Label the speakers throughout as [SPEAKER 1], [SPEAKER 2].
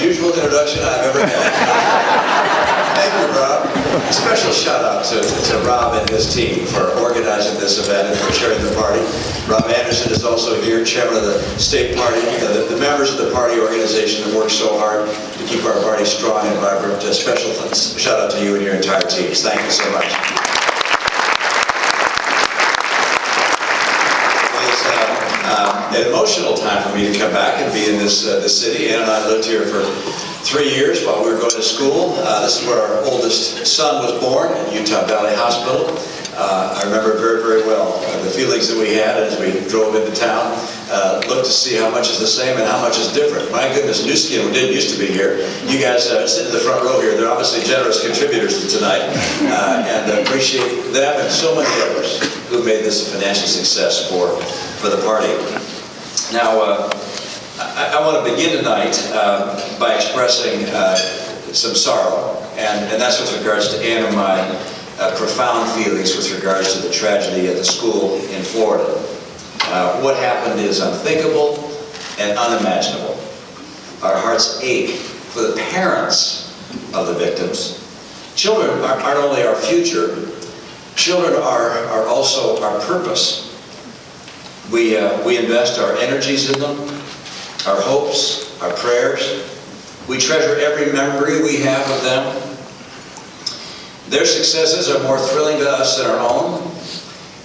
[SPEAKER 1] unusual introduction I've ever had. Thank you, Rob. A special shout out to Rob and his team for organizing this event and for chairing the party. Rob Anderson is also here, chairman of the state party. The members of the party organization have worked so hard to keep our party strong and vibrant. A special shout out to you and your entire teams. Thank you so much. An emotional time for me to come back and be in this city. Ann and I lived here for 3 years while we were going to school. This is where our oldest son was born at Utah Valley Hospital. I remember very, very well the feelings that we had as we drove into town. Looked to see how much is the same and how much is different. My goodness, Newski and didn't used to be here. You guys sit in the front row here. They're obviously generous contributors to tonight, and appreciate them and so many others who made this a financial success for the party. Now, I want to begin tonight by expressing some sorrow, and that's with regards to Ann and my profound feelings with regards to the tragedy at the school in Florida. What happened is unthinkable and unimaginable. Our hearts ache for the parents of the victims. Children aren't only our future, children are also our purpose. We invest our energies in them, our hopes, our prayers. We treasure every memory we have of them. Their successes are more thrilling to us than our own,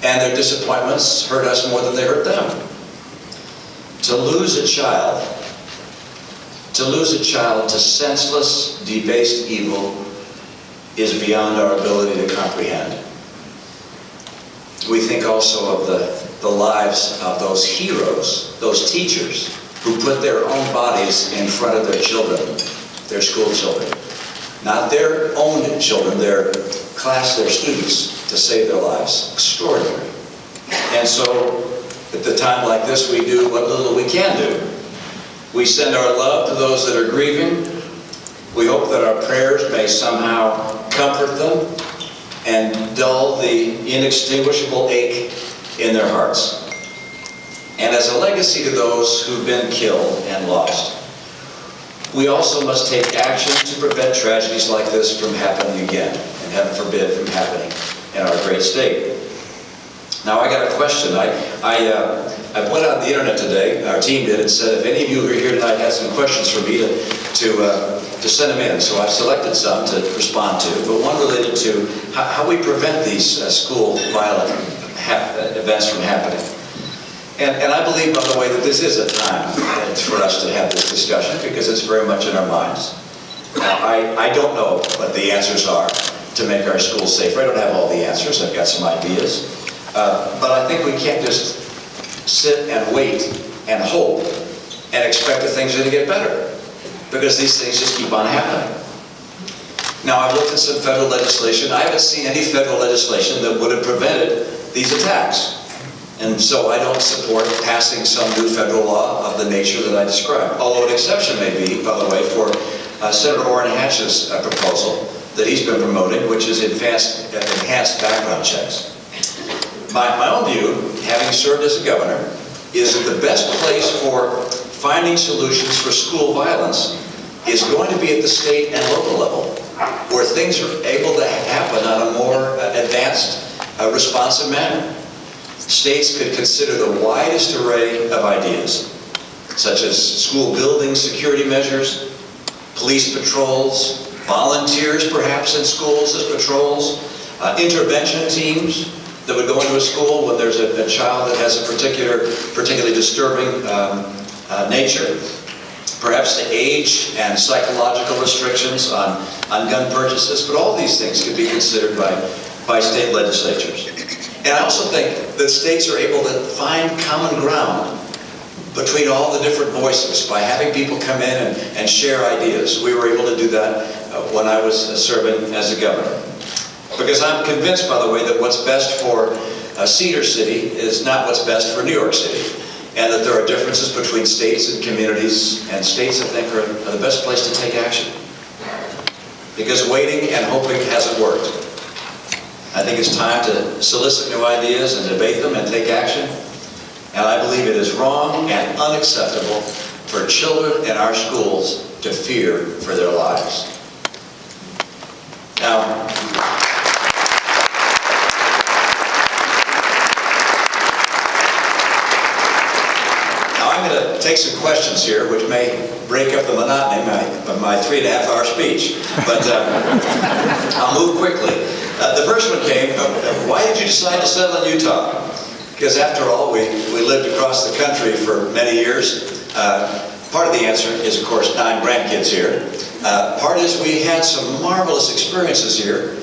[SPEAKER 1] and their disappointments hurt us more than they hurt them. To lose a child to senseless, debased evil is beyond our ability to comprehend. We think also of the lives of those heroes, those teachers who put their own bodies in front of their children, their school children. Not their own children, their class, their students, to save their lives. Extraordinary. And so, at a time like this, we do what little we can do. We send our love to those that are grieving. We hope that our prayers may somehow comfort them and dull the inextinguishable ache in their hearts. And as a legacy to those who've been killed and lost, we also must take action to prevent tragedies like this from happening again, and heaven forbid from happening in our great state. Now, I got a question. I went on the internet today, our team did, and said if any of you who are here tonight had some questions for me to send them in. So I've selected some to respond to, but one related to how we prevent these school violent events from happening. And I believe, by the way, that this is a time for us to have this discussion because it's very much in our minds. Now, I don't know what the answers are to make our schools safer. I don't have all the answers. I've got some ideas. But I think we can't just sit and wait and hope and expect that things are going to get better because these things just keep on happening. Now, I've looked at some federal legislation. I haven't seen any federal legislation that would have prevented these attacks. And so I don't support passing some new federal law of the nature that I described. Although an exception may be, by the way, for Senator Orrin Hatch's proposal that he's been promoting, which is enhanced background checks. My own view, having served as a governor, is that the best place for finding solutions for school violence is going to be at the state and local level, where things are able to happen on a more advanced, responsive manner. States could consider the widest array of ideas, such as school building security measures, police patrols, volunteers perhaps in schools as patrols, intervention teams that would go into a school when there's a child that has a particularly disturbing nature. Perhaps the age and psychological restrictions on gun purchases, but all these things could be considered by state legislatures. And I also think that states are able to find common ground between all the different voices by having people come in and share ideas. We were able to do that when I was serving as a governor. Because I'm convinced, by the way, that what's best for Cedar City is not what's best for New York City. And that there are differences between states and communities, and states, I think, are the best place to take action. Because waiting and hoping hasn't worked. I think it's time to solicit new ideas and debate them and take action. And I believe it is wrong and unacceptable for children in our schools to fear for their lives. Now, I'm going to take some questions here, which may break up the monotony of my 3.5-hour speech, but I'll move quickly. The first one came, why did you decide to settle in Utah? Because after all, we lived across the country for many years. Part of the answer is, of course, 9 grandkids here. Part is we had some marvelous experiences here.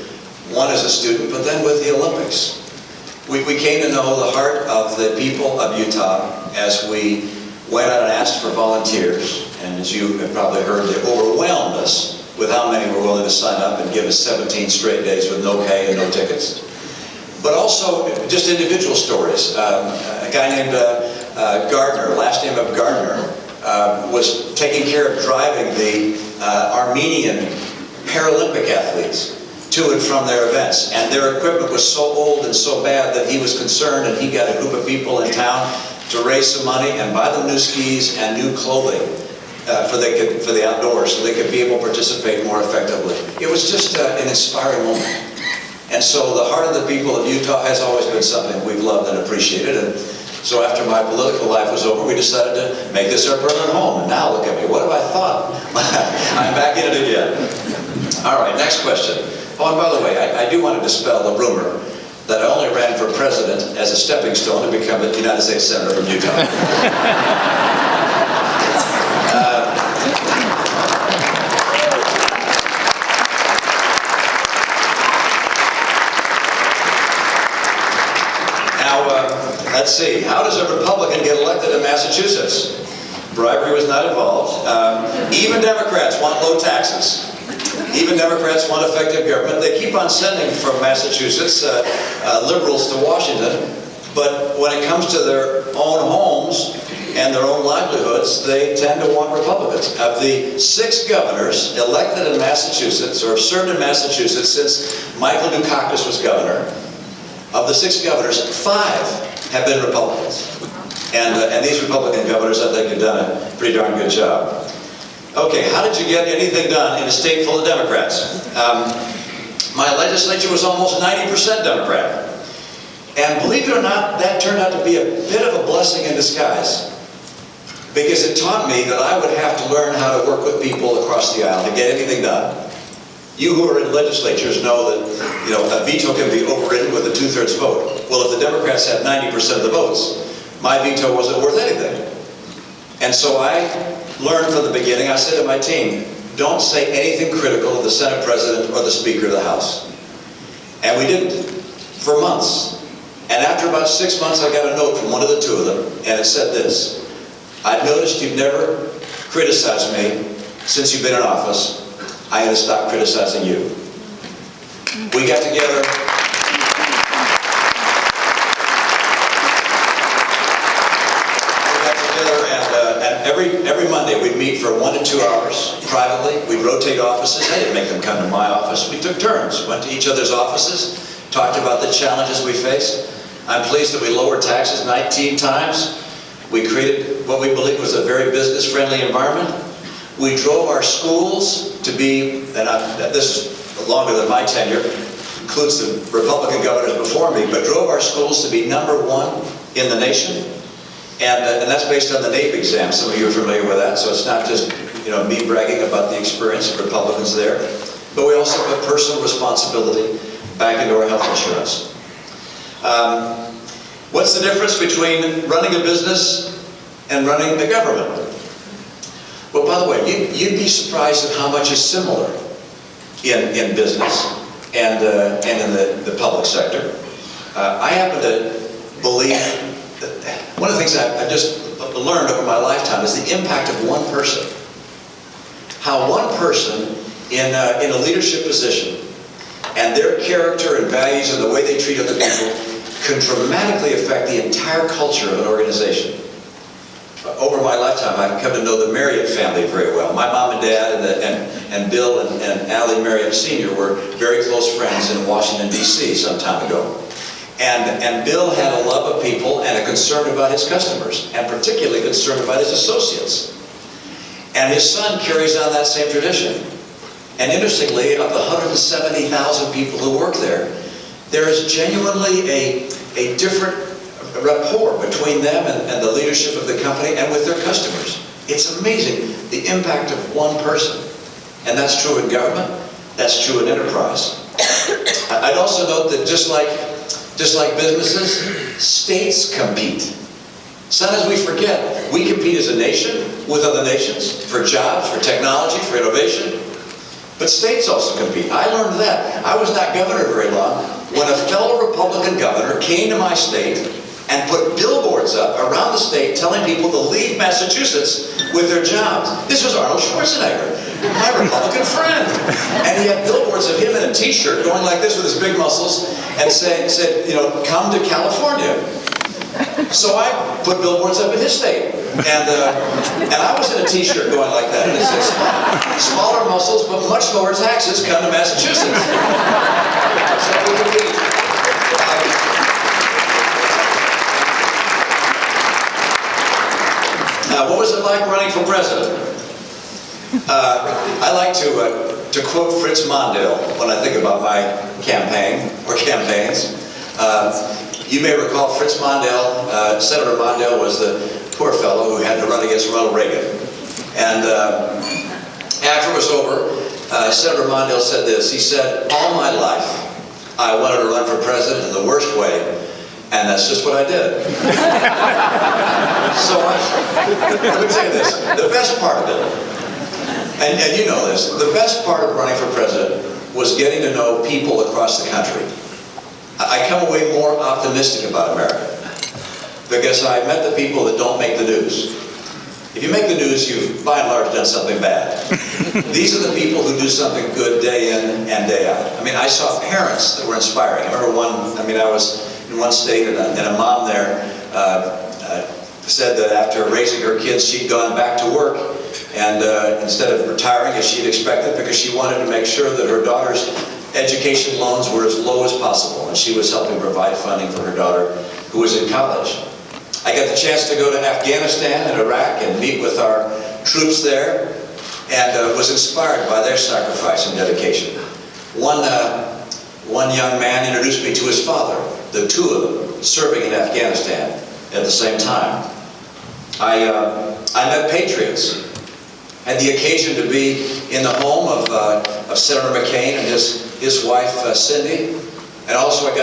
[SPEAKER 1] One as a student, but then with the Olympics. We came to know the heart of the people of Utah as we went out and asked for volunteers. And as you have probably heard, they overwhelmed us with how many were willing to sign up and give us 17 straight days with no pay and no tickets. But also just individual stories. A guy named Gardner, last name of Gardner, was taking care of driving the Armenian Paralympic athletes to and from their events. And their equipment was so old and so bad that he was concerned, and he got a group of people in town to raise some money and buy them new skis and new clothing for the outdoors so they could be able to participate more effectively. It was just an inspiring moment. And so the heart of the people of Utah has always been something we've loved and appreciated. And so after my political life was over, we decided to make this our permanent home. And now look at me, what have I thought? I'm back in it again. All right, next question. Oh, and by the way, I do want to dispel the rumor that I only ran for president as a stepping stone to become a United States Senator from Utah. Let's see, how does a Republican get elected in Massachusetts? Bribery was not involved. Even Democrats want low taxes. Even Democrats want effective government. They keep on sending from Massachusetts liberals to Washington, but when it comes to their own homes and their own livelihoods, they tend to want Republicans. Of the 6 governors elected in Massachusetts, or served in Massachusetts since Michael Dukakis was governor, of the 6 governors, 5 have been Republicans. And these Republican governors, I think, have done a pretty darn good job. Okay, how did you get anything done in a state full of Democrats? My legislature was almost 90% Democrat. And believe it or not, that turned out to be a bit of a blessing in disguise. Because it taught me that I would have to learn how to work with people across the aisle to get anything done. You who are in legislatures know that, a veto can be overridden with a 2/3 vote. Well, if the Democrats had 90% of the votes, my veto wasn't worth anything. And so I learned from the beginning, I said to my team, don't say anything critical of the Senate President or the Speaker of the House. And we didn't, for months. And after about 6 months, I got a note from one of the 2 of them, and it said this: I've noticed you've never criticized me since you've been in office. I'm going to stop criticizing you. We got together. And every Monday we'd meet for 1 to 2 hours privately. We'd rotate offices. I didn't make them come to my office. We took turns, went to each other's offices, talked about the challenges we faced. I'm pleased that we lowered taxes 19 times. We created what we believe was a very business-friendly environment. We drove our schools to be, and this is longer than my tenure, includes the Republican governors before me, but drove our schools to be #1 in the nation. And that's based on the NAEP exam. Some of you are familiar with that, so it's not just me bragging about the experience of Republicans there. But we also put personal responsibility back into our health insurance. What's the difference between running a business and running the government? Well, by the way, you'd be surprised at how much is similar in business and in the public sector. I happen to believe that one of the things I've just learned over my lifetime is the impact of one person. How one person in a leadership position and their character and values and the way they treat other people can dramatically affect the entire culture of an organization. Over my lifetime, I've come to know the Marriott family very well. My mom and dad and Bill and Allie Marriott Sr. were very close friends in Washington, D.C. some time ago. And Bill had a love of people and a concern about his customers, and particularly concerned about his associates. And his son carries on that same tradition. And interestingly, of the 170,000 people who work there, there is genuinely a different rapport between them and the leadership of the company and with their customers. It's amazing the impact of one person. And that's true in government, that's true in enterprise. I'd also note that just like businesses, states compete. Sometimes we forget, we compete as a nation with other nations for jobs, for technology, for innovation. But states also compete. I learned that. I was not governor very long when a fellow Republican governor came to my state and put billboards up around the state telling people to leave Massachusetts with their jobs. This was Arnold Schwarzenegger, my Republican friend. And he had billboards of him in a t-shirt going like this with his big muscles and said, you know, come to California. So I put billboards up in his state. And I was in a t-shirt going like that. And it said, smaller muscles but much lower taxes, come to Massachusetts. So we compete. What was it like running for president? I like to quote Fritz Mondale when I think about my campaign or campaigns. You may recall Fritz Mondale, Senator Mondale was the poor fellow who had to run against Ronald Reagan. And after it was over, Senator Mondale said this. He said, all my life I wanted to run for president in the worst way, and that's just what I did. So let me tell you this, the best part of it, and you know this, the best part of running for president was getting to know people across the country. I come away more optimistic about America because I met the people that don't make the news. If you make the news, you've by and large done something bad. These are the people who do something good day in and day out. I mean, I saw parents that were inspiring. I remember I was in one state and a mom there said that after raising her kids, she'd gone back to work and instead of retiring as she'd expected because she wanted to make sure that her daughter's education loans were as low as possible, and she was helping provide funding for her daughter who was in college. I got the chance to go to Afghanistan and Iraq and meet with our troops there and was inspired by their sacrifice and dedication. One young man introduced me to his father, the two of them serving in Afghanistan at the same time. I met patriots. Had the occasion to be in the home of Senator McCain and his wife Cindy, and also I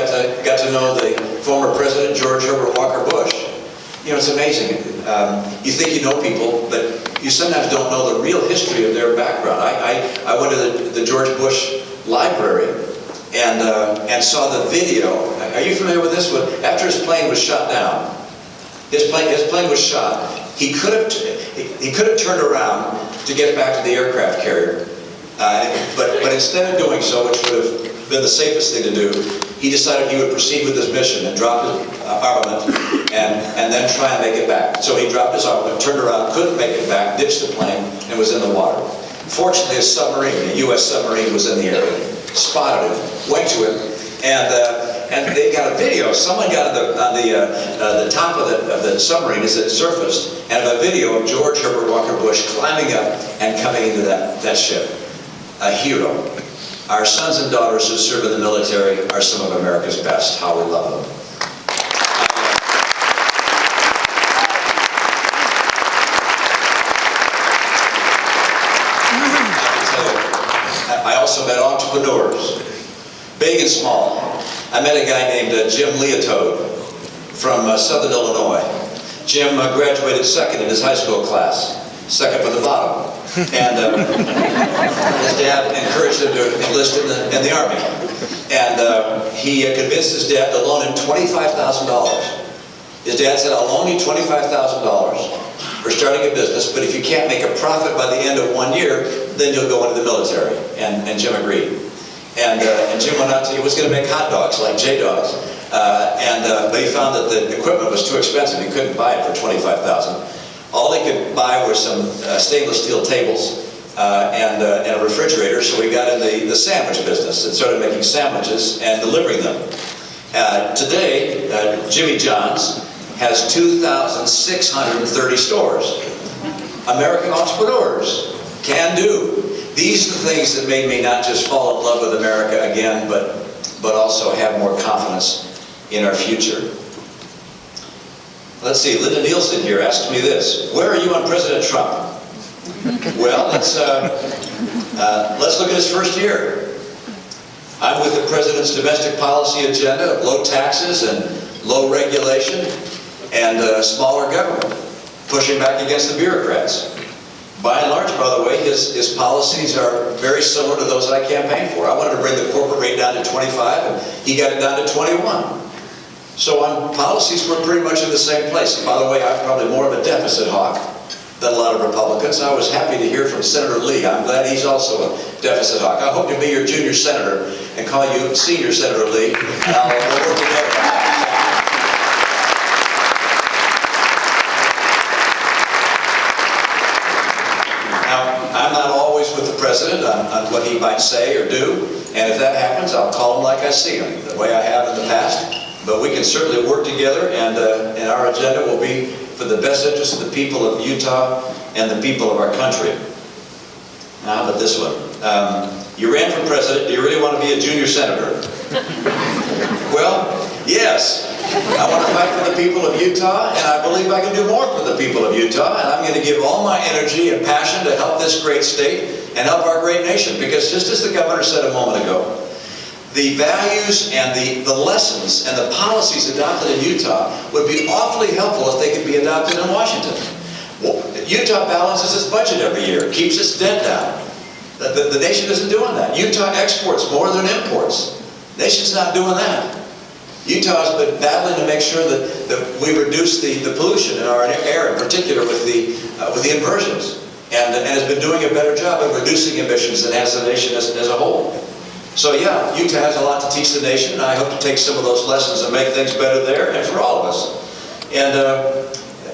[SPEAKER 1] got to know the former President George Herbert Walker Bush. You know, it's amazing. You think you know people, but you sometimes don't know the real history of their background. I went to the George Bush Library and saw the video. Are you familiar with this? After his plane was shot down, his plane was shot. He could have turned around to get back to the aircraft carrier, but instead of doing so, which would have been the safest thing to do, he decided he would proceed with his mission and drop his armament and then try and make it back. So he dropped his armament, turned around, couldn't make it back, ditched the plane, and was in the water. Fortunately, a U.S. submarine was in the area, spotted him, went to him, and they got a video. Someone got on the top of the submarine as it surfaced, and a video of George Herbert Walker Bush climbing up and coming into that ship. A hero. Our sons and daughters who serve in the military are some of America's best. How we love them. I also met entrepreneurs, big and small. I met a guy named Jim Leotode from Southern Illinois. Jim graduated second in his high school class, second from the bottom. And his dad encouraged him to enlist in the Army. And he convinced his dad to loan him $25,000. His dad said, I'll loan you $25,000 for starting a business, but if you can't make a profit by the end of 1 year, then you'll go into the military. And Jim agreed. And Jim went out to, he was going to make hot dogs, like J-Dogs. But he found that the equipment was too expensive. He couldn't buy it for $25,000. All they could buy were some stainless steel tables and a refrigerator, so we got in the sandwich business and started making sandwiches and delivering them. Today, Jimmy John's has 2,630 stores. American entrepreneurs can do. These are the things that made me not just fall in love with America again, but also have more confidence in our future. Let's see, Linda Nielsen here asked me this: where are you on President Trump? Well, let's look at his first year. I'm with the President's domestic policy agenda of low taxes and low regulation and smaller government, pushing back against the bureaucrats. By and large, by the way, his policies are very similar to those I campaigned for. I wanted to bring the corporate rate down to 25, and he got it down to 21. So on policies, we're pretty much in the same place. And by the way, I'm probably more of a deficit hawk than a lot of Republicans. I was happy to hear from Senator Lee. I'm glad he's also a deficit hawk. I hope to be your junior senator and call you Senior Senator Lee, and I'll work together. I'm not always with the President on what he might say or do, and if that happens, I'll call him like I see him, the way I have in the past. But we can certainly work together, and our agenda will be for the best interest of the people of Utah and the people of our country. Now, how about this one? You ran for president. Do you really want to be a junior senator? Well, yes. I want to fight for the people of Utah, and I believe I can do more for the people of Utah, and I'm going to give all my energy and passion to help this great state and help our great nation, because just as the governor said a moment ago, the values and the lessons and the policies adopted in Utah would be awfully helpful if they could be adopted in Washington. Well, Utah balances its budget every year, keeps its debt down. The nation isn't doing that. Utah exports more than imports. The nation's not doing that. Utah has been battling to make sure that we reduce the pollution in our air, in particular with the inversions, and has been doing a better job of reducing emissions than has the nation as a whole. So yeah, Utah has a lot to teach the nation, and I hope to take some of those lessons and make things better there and for all of us. And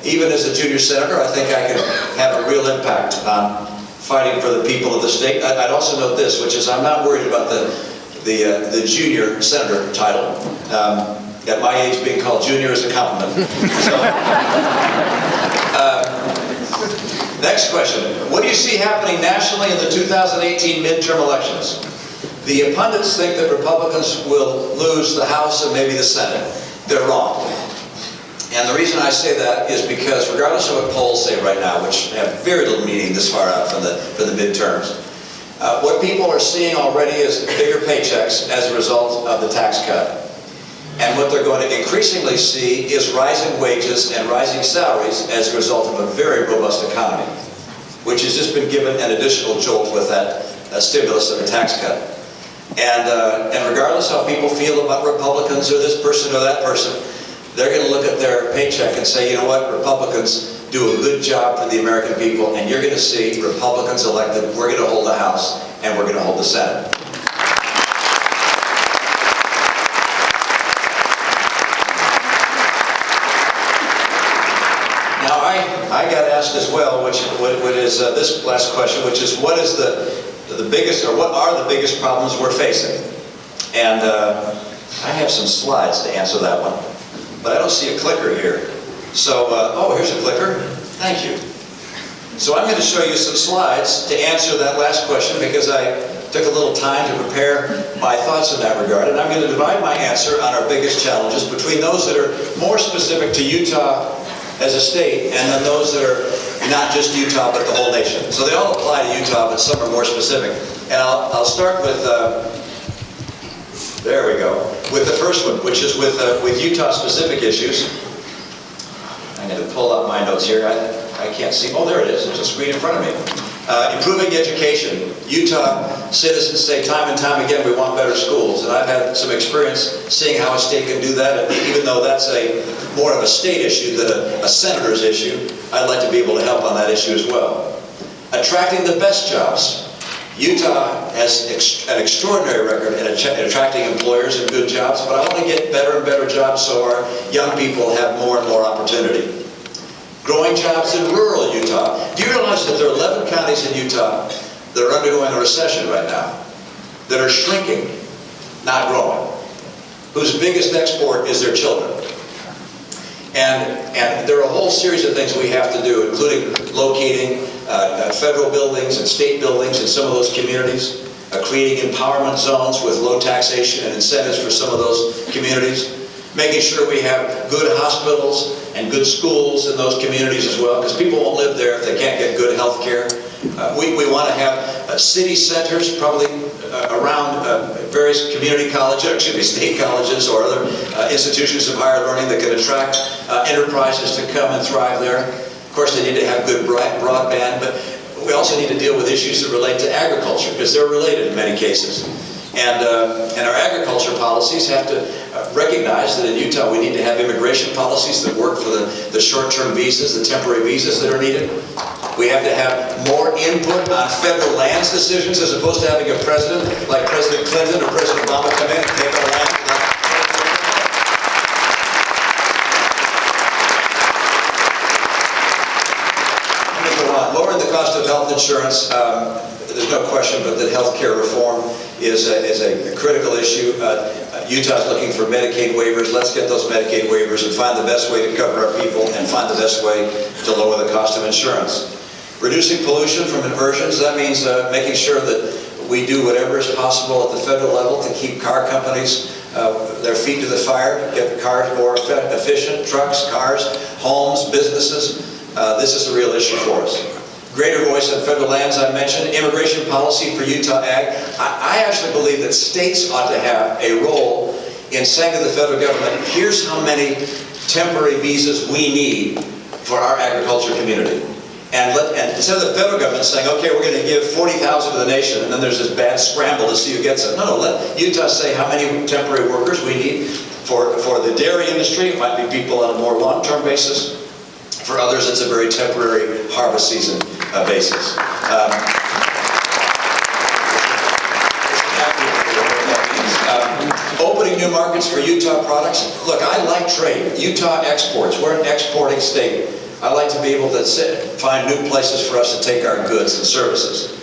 [SPEAKER 1] even as a junior senator, I think I can have a real impact on fighting for the people of the state. I'd also note this, which is I'm not worried about the junior senator title. At my age, being called junior is a compliment. So, next question. What do you see happening nationally in the 2018 midterm elections? The pundits think that Republicans will lose the House and maybe the Senate. They're wrong. And the reason I say that is because regardless of what polls say right now, which have very little meaning this far out from the midterms, what people are seeing already is bigger paychecks as a result of the tax cut. And what they're going to increasingly see is rising wages and rising salaries as a result of a very robust economy, which has just been given an additional jolt with that stimulus of a tax cut. And regardless how people feel about Republicans or this person or that person, they're going to look at their paycheck and say, you know what, Republicans do a good job for the American people, and you're going to see Republicans elected. We're going to hold the House, and we're going to hold the Senate. Now, I got asked as well, what is this last question, which is what is the biggest, or what are the biggest problems we're facing? And I have some slides to answer that one, but I don't see a clicker here. So, oh, here's a clicker. Thank you. So I'm going to show you some slides to answer that last question, because I took a little time to prepare my thoughts in that regard, and I'm going to divide my answer on our biggest challenges between those that are more specific to Utah as a state, and then those that are not just Utah, but the whole nation. So they all apply to Utah, but some are more specific. And I'll start with, there we go, with the first one, which is with Utah-specific issues. I'm going to pull up my notes here. I can't see. Oh, there it is. There's a screen in front of me. Improving education. Utah citizens say time and time again we want better schools, and I've had some experience seeing how a state can do that, and even though that's more of a state issue than a senator's issue, I'd like to be able to help on that issue as well. Attracting the best jobs. Utah has an extraordinary record in attracting employers and good jobs, but I want to get better and better jobs so our young people have more and more opportunity. Growing jobs in rural Utah. Do you realize that there are 11 counties in Utah that are undergoing a recession right now, that are shrinking, not growing, whose biggest export is their children? And there are a whole series of things we have to do, including locating federal buildings and state buildings in some of those communities, creating empowerment zones with low taxation and incentives for some of those communities, making sure we have good hospitals and good schools in those communities as well, because people won't live there if they can't get good health care. We want to have city centers, probably around various community colleges, excuse me, state colleges or other institutions of higher learning that can attract enterprises to come and thrive there. Of course, they need to have good broadband, but we also need to deal with issues that relate to agriculture, because they're related in many cases. And our agriculture policies have to recognize that in Utah we need to have immigration policies that work for the short-term visas, the temporary visas that are needed. We have to have more input on federal lands decisions as opposed to having a president like President Clinton or President Obama come in and take our land. Lowering the cost of health insurance, there's no question but that health care reform is a critical issue. Utah's looking for Medicaid waivers. Let's get those Medicaid waivers and find the best way to cover our people and find the best way to lower the cost of insurance. Reducing pollution from inversions, that means making sure that we do whatever is possible at the federal level to keep car companies their feet to the fire, get cars more efficient, trucks, cars, homes, businesses. This is a real issue for us. Greater voice on federal lands, I mentioned. Immigration policy for Utah Ag. I actually believe that states ought to have a role in saying to the federal government, here's how many temporary visas we need for our agriculture community. And instead of the federal government saying, okay, we're going to give 40,000 to the nation, and then there's this bad scramble to see who gets it. No, let Utah say how many temporary workers we need for the dairy industry. It might be people on a more long-term basis. For others, it's a very temporary harvest season basis. Opening new markets for Utah products. Look, I like trade. Utah exports. We're an exporting state. I like to be able to find new places for us to take our goods and services.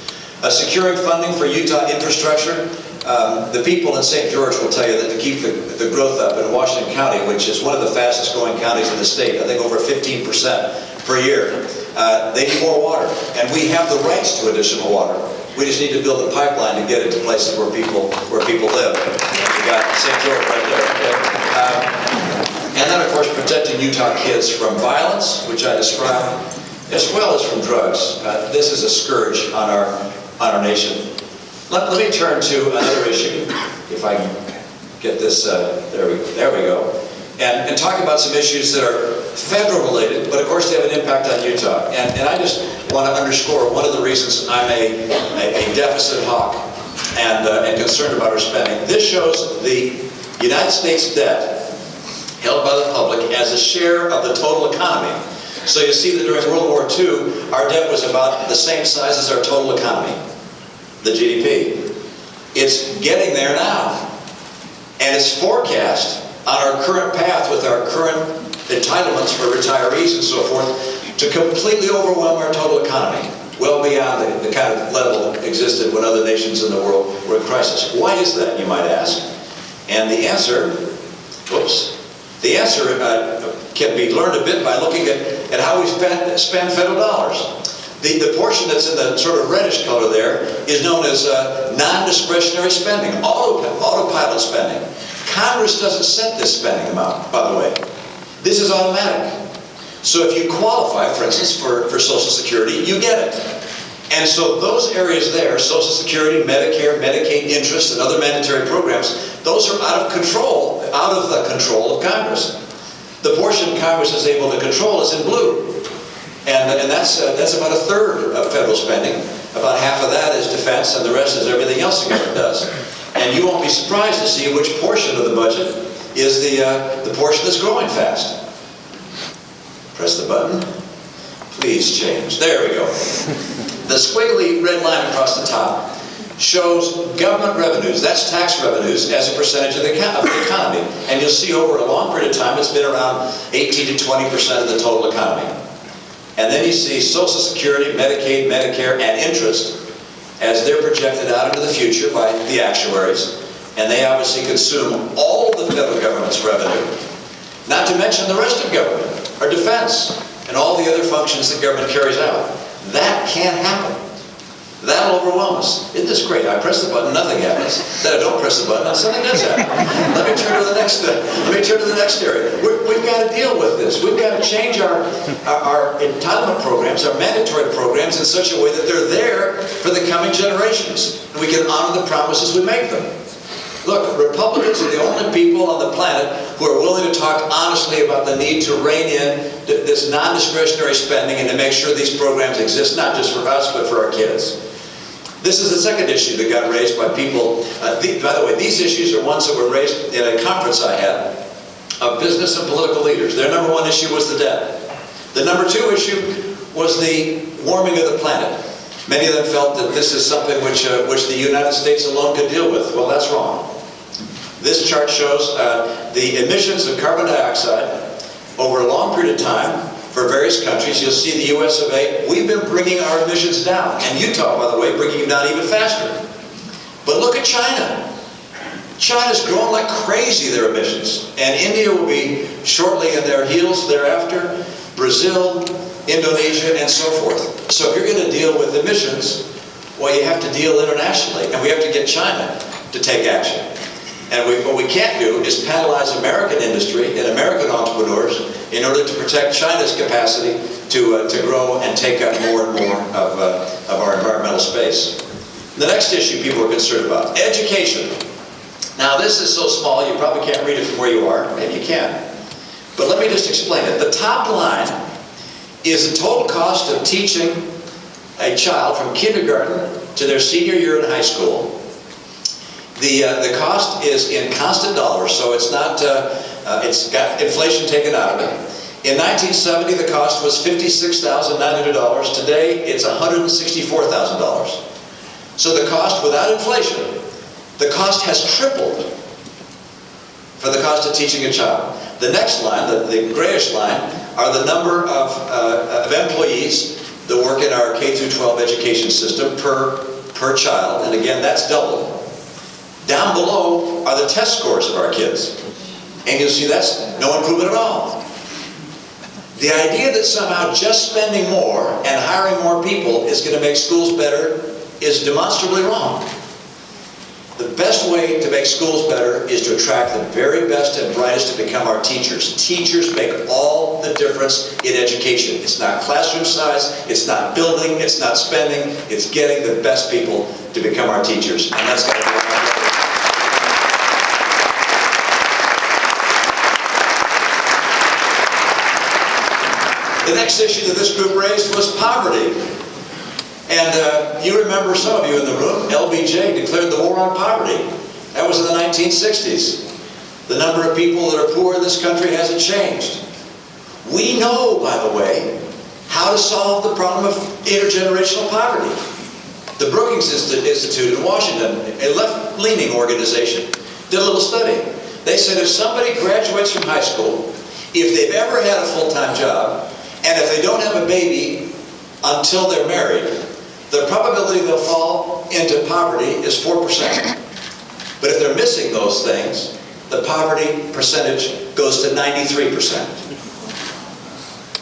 [SPEAKER 1] Securing funding for Utah infrastructure. The people in St. George will tell you that to keep the growth up in Washington County, which is one of the fastest growing counties in the state, I think over 15% per year, they need more water. And we have the rights to additional water. We just need to build a pipeline to get it to places where people live. You got St. George right there. Okay. And then, of course, protecting Utah kids from violence, which I described, as well as from drugs. This is a scourge on our nation. Let me turn to another issue, if I can get this, there we go, and talk about some issues that are federal related, but of course they have an impact on Utah. And I just want to underscore one of the reasons I'm a deficit hawk and concerned about our spending. This shows the United States debt held by the public as a share of the total economy. So you see that during World War II, our debt was about the same size as our total economy. The GDP. It's getting there now. And it's forecast on our current path with our current entitlements for retirees and so forth to completely overwhelm our total economy, well beyond the kind of level that existed when other nations in the world were in crisis. Why is that, you might ask? And the answer, can be learned a bit by looking at how we spend federal dollars. The portion that's in the sort of reddish color there is known as non-discretionary spending, autopilot spending. Congress doesn't set this spending amount, by the way. This is automatic. So if you qualify, for instance, for Social Security, you get it. And so those areas there, Social Security, Medicare, Medicaid, interest, and other mandatory programs, those are out of the control of Congress. The portion Congress is able to control is in blue. And that's about a third of federal spending. About half of that is defense, and the rest is everything else the government does. And you won't be surprised to see which portion of the budget is the portion that's growing fast. Press the button. Please change. There we go. The squiggly red line across the top shows government revenues. That's tax revenues as a percentage of the economy. And you'll see over a long period of time it's been around 18 to 20% of the total economy. And then you see Social Security, Medicaid, Medicare, and interest as they're projected out into the future by the actuaries. And they obviously consume all of the federal government's revenue. Not to mention the rest of government, our defense, and all the other functions that government carries out. That can't happen. That'll overwhelm us. Isn't this great? I press the button, nothing happens. Then I don't press the button, something does happen. Let me turn to the next area. We've got to deal with this. We've got to change our entitlement programs, our mandatory programs in such a way that they're there for the coming generations. And we can honor the promises we make them. Look, Republicans are the only people on the planet who are willing to talk honestly about the need to rein in this non-discretionary spending and to make sure these programs exist, not just for us, but for our kids. This is the second issue that got raised by people. By the way, these issues are ones that were raised in a conference I had of business and political leaders. Their number one issue was the debt. The number two issue was the warming of the planet. Many of them felt that this is something which the United States alone could deal with. Well, that's wrong. This chart shows the emissions of carbon dioxide over a long period of time for various countries. You'll see the US of A. We've been bringing our emissions down. And Utah, by the way, bringing them down even faster. But look at China. China's growing like crazy, their emissions. And India will be shortly in their heels thereafter. Brazil, Indonesia, and so forth. So if you're going to deal with emissions, well, you have to deal internationally. And we have to get China to take action. And what we can't do is penalize American industry and American entrepreneurs in order to protect China's capacity to grow and take up more and more of our environmental space. The next issue people are concerned about, education. Now this is so small you probably can't read it from where you are. Maybe you can. But let me just explain it. The top line is the total cost of teaching a child from kindergarten to their senior year in high school. The cost is in constant dollars, so it's not, it's got inflation taken out of it. In 1970, the cost was $56,900. Today, it's $164,000. So the cost without inflation, the cost has tripled for the cost of teaching a child. The next line, the grayish line, are the number of employees that work in our K through 12 education system per child, and again, that's doubled. Down below are the test scores of our kids. And you'll see that's no improvement at all. The idea that somehow just spending more and hiring more people is going to make schools better is demonstrably wrong. The best way to make schools better is to attract the very best and brightest to become our teachers. Teachers make all the difference in education. It's not classroom size, it's not building, it's not spending, it's getting the best people to become our teachers. And that's got to be The next issue that this group raised was poverty. And you remember, some of you in the room, LBJ declared the war on poverty. That was in the 1960s. The number of people that are poor in this country hasn't changed. We know, by the way, how to solve the problem of intergenerational poverty. The Brookings Institute in Washington, a left-leaning organization, did a little study. They said if somebody graduates from high school, if they've ever had a full-time job, and if they don't have a baby until they're married, the probability they'll fall into poverty is 4%. But if they're missing those things, the poverty percentage goes to 93%.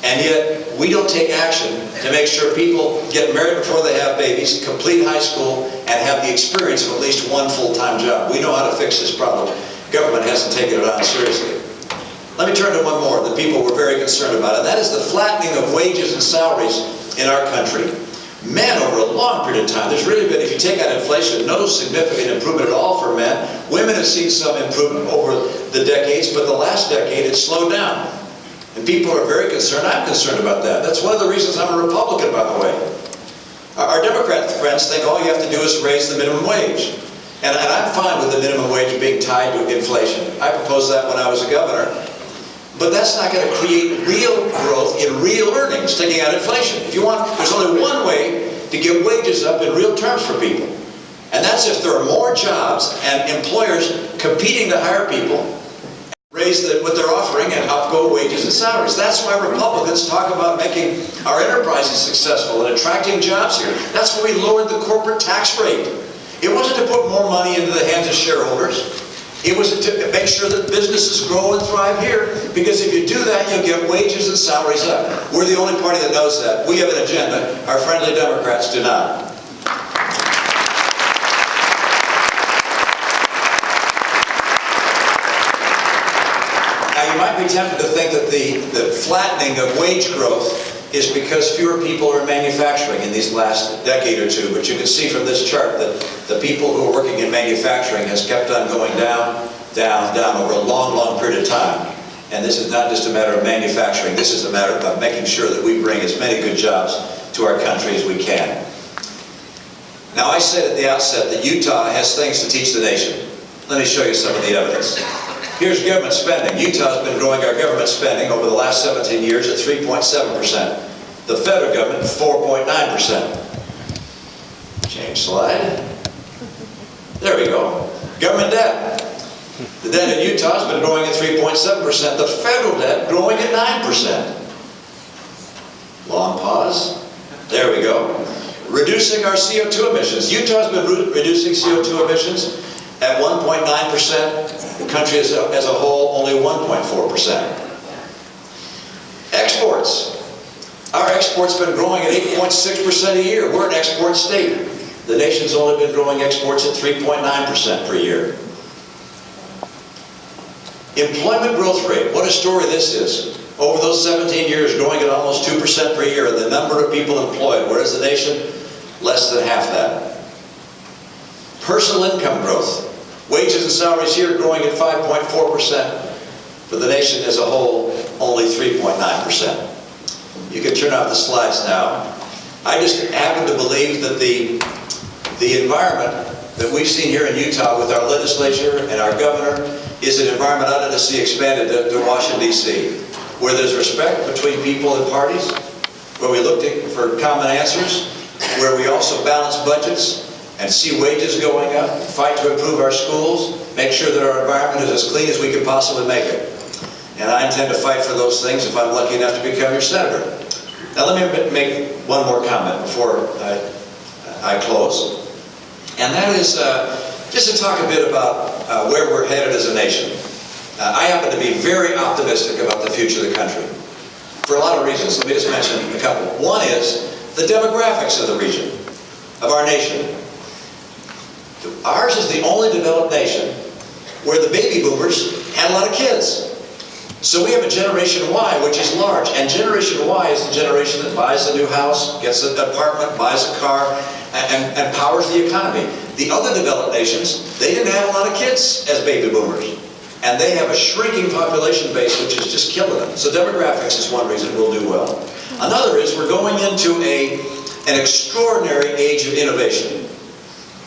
[SPEAKER 1] And yet, we don't take action to make sure people get married before they have babies, complete high school, and have the experience of at least one full-time job. We know how to fix this problem. Government hasn't taken it on seriously. Let me turn to one more that people were very concerned about, and that is the flattening of wages and salaries in our country. Men, over a long period of time, there's really been, if you take out inflation, no significant improvement at all for men. Women have seen some improvement over the decades, but the last decade it's slowed down. And people are very concerned. I'm concerned about that. That's one of the reasons I'm a Republican, by the way. Our Democrat friends think all you have to do is raise the minimum wage. And I'm fine with the minimum wage being tied to inflation. I proposed that when I was a governor. But that's not going to create real growth in real earnings, taking out inflation. If you want, there's only one way to get wages up in real terms for people. And that's if there are more jobs and employers competing to hire people, raise what they're offering and upgo wages and salaries. That's why Republicans talk about making our enterprises successful and attracting jobs here. That's why we lowered the corporate tax rate. It wasn't to put more money into the hands of shareholders. It was to make sure that businesses grow and thrive here, because if you do that, you'll get wages and salaries up. We're the only party that knows that. We have an agenda. Our friendly Democrats do not. Now, you might be tempted to think that the flattening of wage growth is because fewer people are in manufacturing in these last decade or two. But you can see from this chart that the people who are working in manufacturing has kept on going down, down, down over a long, long period of time. And this is not just a matter of manufacturing. This is a matter of making sure that we bring as many good jobs to our country as we can. Now, I said at the outset that Utah has things to teach the nation. Let me show you some of the evidence. Here's government spending. Utah has been growing our government spending over the last 17 years at 3.7%. The federal government, 4.9%. Change slide. There we go. Government debt. The debt in Utah has been growing at 3.7%. The federal debt growing at 9%. Long pause. There we go. Reducing our CO2 emissions. Utah has been reducing CO2 emissions at 1.9%. The country as a whole, only 1.4%. Exports. Our exports have been growing at 8.6% a year. We're an export state. The nation's only been growing exports at 3.9% per year. Employment growth rate. What a story this is. Over those 17 years, growing at almost 2% per year. The number of people employed, whereas the nation, less than half that. Personal income growth. Wages and salaries here growing at 5.4%. For the nation as a whole, only 3.9%. You can turn off the slides now. I just happen to believe that the environment that we've seen here in Utah with our legislature and our governor is an environment I'd like to see expanded to Washington, D.C., where there's respect between people and parties, where we look for common answers, where we also balance budgets and see wages going up, fight to improve our schools, make sure that our environment is as clean as we can possibly make it. And I intend to fight for those things if I'm lucky enough to become your senator. Now let me make one more comment before I close. And that is just to talk a bit about where we're headed as a nation. I happen to be very optimistic about the future of the country for a lot of reasons. Let me just mention a couple. One is the demographics of the region, of our nation. Ours is the only developed nation where the baby boomers had a lot of kids. So we have a Generation Y, which is large. And Generation Y is the generation that buys a new house, gets an apartment, buys a car, and powers the economy. The other developed nations, they didn't have a lot of kids as baby boomers. And they have a shrinking population base, which is just killing them. So demographics is one reason we'll do well. Another is we're going into an extraordinary age of innovation.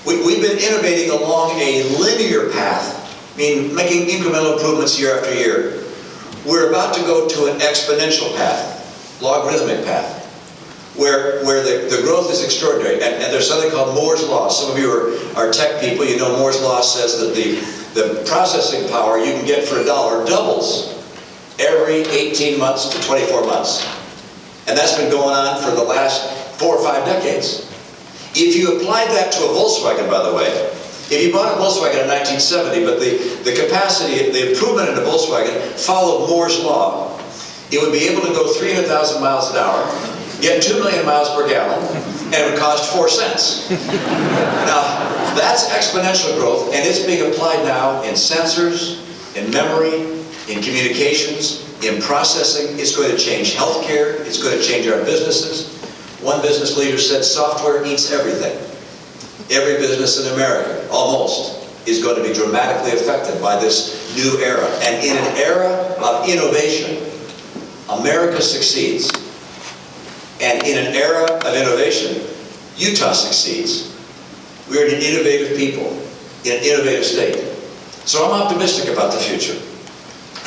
[SPEAKER 1] We've been innovating along a linear path, meaning making incremental improvements year after year. We're about to go to an exponential path, logarithmic path, where the growth is extraordinary. And there's something called Moore's Law. Some of you are tech people. You know Moore's Law says that the processing power you can get for $1 doubles every 18 months to 24 months. And that's been going on for the last 4 or 5 decades. If you applied that to a Volkswagen, by the way, if you bought a Volkswagen in 1970, but the capacity, the improvement in the Volkswagen followed Moore's Law, it would be able to go 300,000 miles an hour, get 2 million miles per gallon, and it would cost 4 cents. Now, that's exponential growth, and it's being applied now in sensors, in memory, in communications, in processing. It's going to change healthcare. It's going to change our businesses. One business leader said, software eats everything. Every business in America, almost, is going to be dramatically affected by this new era. And in an era of innovation, America succeeds. And in an era of innovation, Utah succeeds. We're an innovative people, in an innovative state. So I'm optimistic about the future.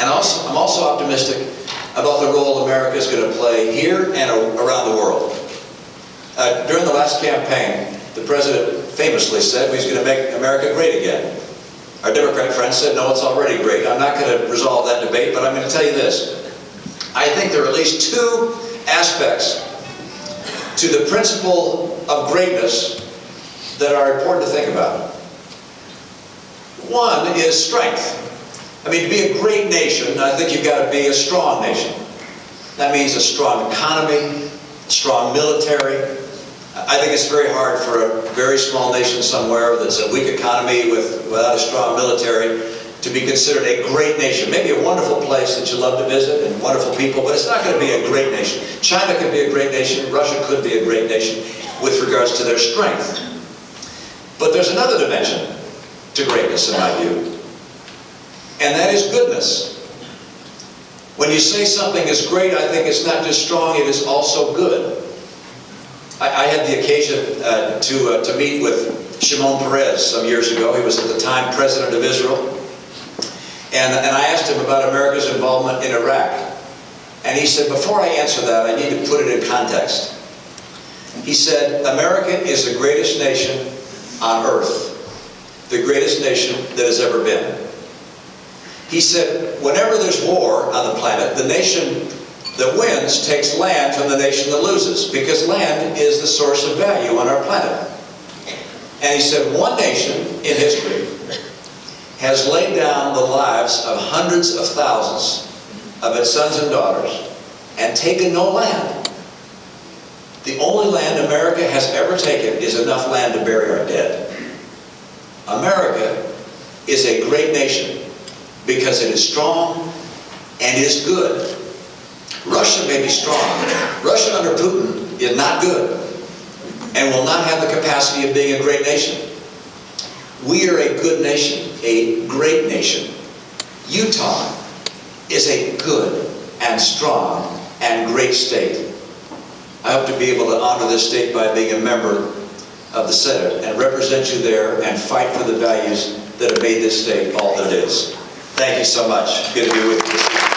[SPEAKER 1] And I'm also optimistic about the role America is going to play here and around the world. During the last campaign, the president famously said he's going to make America great again. Our Democrat friends said, no, it's already great. I'm not going to resolve that debate, but I'm going to tell you this. I think there are at least 2 aspects to the principle of greatness that are important to think about. One is strength. I mean, to be a great nation, I think you've got to be a strong nation. That means a strong economy, a strong military. I think it's very hard for a very small nation somewhere that's a weak economy without a strong military to be considered a great nation. Maybe a wonderful place that you love to visit and wonderful people, but it's not going to be a great nation. China could be a great nation. Russia could be a great nation with regards to their strength. But there's another dimension to greatness, in my view, and that is goodness. When you say something is great, I think it's not just strong, it is also good. I had the occasion to meet with Shimon Peres some years ago. He was at the time president of Israel. And I asked him about America's involvement in Iraq. And he said, before I answer that, I need to put it in context. He said, America is the greatest nation on earth, the greatest nation that has ever been. He said, whenever there's war on the planet, the nation that wins takes land from the nation that loses, because land is the source of value on our planet. And he said, one nation in history has laid down the lives of hundreds of thousands of its sons and daughters and taken no land. The only land America has ever taken is enough land to bury our dead. America is a great nation because it is strong and is good. Russia may be strong. Russia under Putin is not good and will not have the capacity of being a great nation. We are a good nation, a great nation. Utah is a good and strong and great state. I hope to be able to honor this state by being a member of the Senate and represent you there and fight for the values that have made this state all that it is. Thank you so much. Good to be with you.